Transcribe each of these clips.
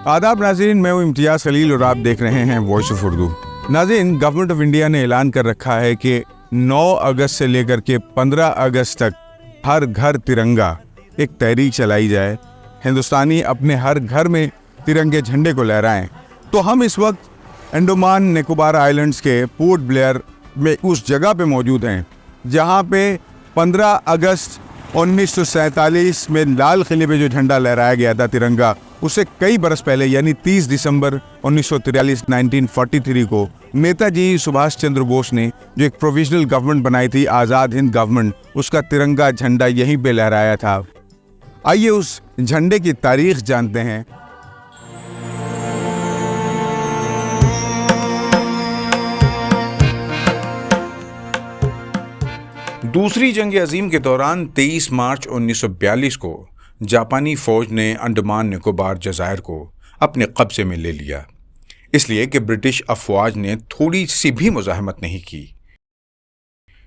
आदाब नाज़रीन, मैं हूँ इम्तियाज़ खलील और आप देख रहे हैं वॉइस ऑफ उर्दू। नाज़रीन, गवर्नमेंट ऑफ इंडिया ने ऐलान कर रखा है कि 9 अगस्त से लेकर के 15 अगस्त तक हर घर तिरंगा एक तहरीक चलाई जाए, हिंदुस्तानी अपने हर घर में तिरंगे झंडे को लहराएं। तो हम इस वक्त अंडमान निकोबार आइलैंड्स के पोर्ट ब्लेयर में उस जगह पे मौजूद हैं जहाँ पे 15 अगस्त 1947 में लाल किले पे जो झंडा लहराया गया था तिरंगा, उससे कई बरस पहले यानी 30 दिसंबर 1943 को नेताजी सुभाष चंद्र बोस ने जो एक प्रोविजनल गवर्नमेंट बनाई थी, आज़ाद हिंद गवर्नमेंट, उसका तिरंगा झंडा यहीं पे लहराया था। आइए उस झंडे की तारीख जानते हैं। दूसरी जंग अजीम के दौरान 23 मार्च 1942 को जापानी फौज ने अंडमान निकोबार जज़ायर को अपने कब्जे में ले लिया, इसलिए कि ब्रिटिश अफवाज ने थोड़ी सी भी मुज़ाहमत नहीं की।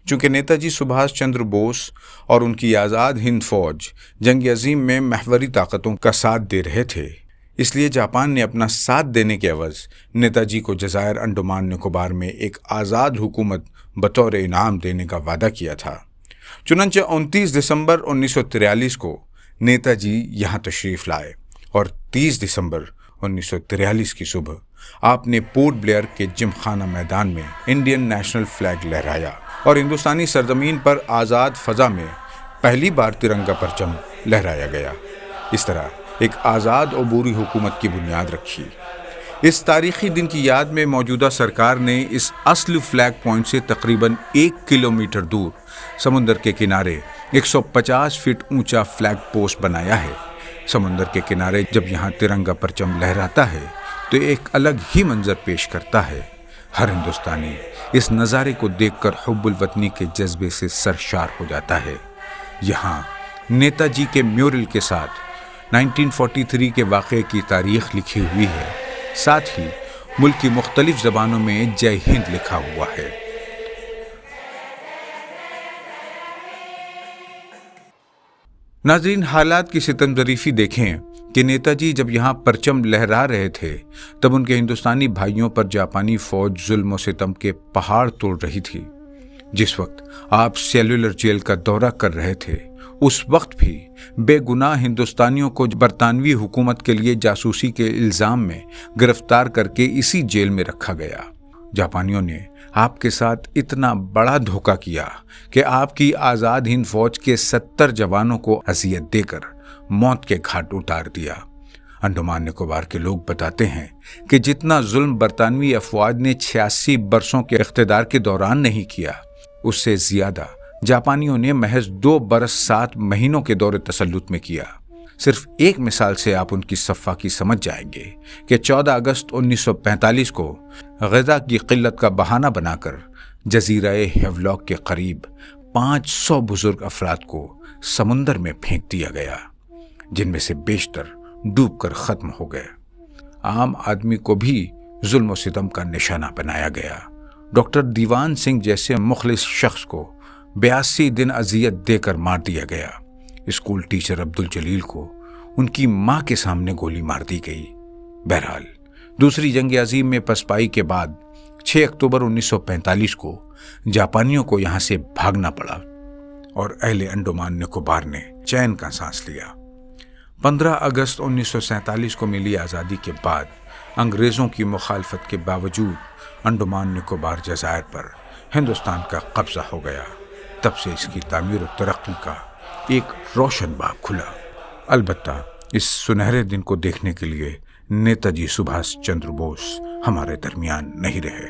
चूंकि नेताजी सुभाष चंद्र बोस और उनकी आज़ाद हिंद फौज जंग अजीम में महवरी ताकतों का साथ दे रहे थे, इसलिए जापान ने अपना साथ देने के एवज़ नेताजी को जज़ायर अंडमान निकोबार में एक आज़ाद हुकूमत बतौर इनाम देने का वादा किया था। चुनांचे 29 दिसंबर 1943 को नेताजी यहाँ तशरीफ़ लाए और 30 दिसंबर 1943 की सुबह आपने पोर्ट ब्लेयर के जिमखाना मैदान में इंडियन नेशनल फ्लैग लहराया और हिंदुस्तानी सरजमीन पर आज़ाद फ़ज़ा में पहली बार तिरंगा परचम लहराया गया। इस तरह एक आज़ाद और अबूरी हुकूमत की बुनियाद रखी। इस तारीख़ी दिन की याद में मौजूदा सरकार ने इस असली फ्लैग पॉइंट से तकरीबन 1 किलोमीटर दूर समुंदर के किनारे 150 फीट ऊंचा फ्लैग पोस्ट बनाया है। समुंदर के किनारे जब यहाँ तिरंगा परचम लहराता है तो एक अलग ही मंजर पेश करता है। हर हिंदुस्तानी इस नज़ारे को देखकर हुब्बुल वतनी के जज्बे से सरशार हो जाता है। यहाँ नेताजी के म्यूरल के साथ 1943 के वाक़े की तारीख़ लिखी हुई है, साथ ही मुल्क की मुख्तलिफ ज़बानों में जय हिंद लिखा हुआ है। नाज़रीन, हालात की सितम ज़रीफ़ी देखें कि नेताजी जब यहाँ परचम लहरा रहे थे तब उनके हिंदुस्तानी भाइयों पर जापानी फ़ौज जुल्म और सितम के पहाड़ तोड़ रही थी। जिस वक्त आप सेलुलर जेल का दौरा कर रहे थे, उस वक्त भी बेगुनाह हिंदुस्तानियों को बरतानवी हुकूमत के लिए जासूसी के इल्ज़ाम में गिरफ्तार करके इसी जेल में रखा गया। जापानियों ने आपके साथ इतना बड़ा धोखा किया कि आपकी आज़ाद हिंद फौज के 70 जवानों को अज़ियत देकर मौत के घाट उतार दिया। अंडमान निकोबार के लोग बताते हैं कि जितना जुल्म बरतानवी अफवाज ने 86 बरसों के इख्तिदार के दौरान नहीं किया, उससे ज़्यादा जापानियों ने महज 2 बरस 7 महीनों के दौरे तसल्लुत में किया। सिर्फ एक मिसाल से आप उनकी सफ़ा की समझ जाएंगे कि 14 अगस्त 1945 को ग़िज़ा की क़िल्लत का बहाना बनाकर जज़ीरा हेवलॉक के करीब 500 बुज़ुर्ग अफराद को समुंदर में फेंक दिया गया, जिनमें से बेशतर डूबकर ख़त्म हो गए। आम आदमी को भी जुल्म और सितम का निशाना बनाया गया। डॉक्टर दीवान सिंह जैसे मुखलिस शख्स को 82 दिन अजियत देकर मार दिया गया। स्कूल टीचर अब्दुल जलील को उनकी मां के सामने गोली मार दी गई। बहरहाल, दूसरी जंग अजीम में पसपाई के बाद 6 अक्टूबर 1945 को जापानियों को यहां से भागना पड़ा और अहले अंडमान निकोबार ने चैन का सांस लिया। 15 अगस्त 1947 को मिली आज़ादी के बाद अंग्रेज़ों की मुखालफत के बावजूद अंडमान निकोबार जज़ायर पर हिंदुस्तान का कब्ज़ा हो गया। तब से इसकी तामीर और तरक्की का एक रोशन बाब खुला। अलबत्ता इस सुनहरे दिन को देखने के लिए नेताजी सुभाष चंद्र बोस हमारे दरमियान नहीं रहे।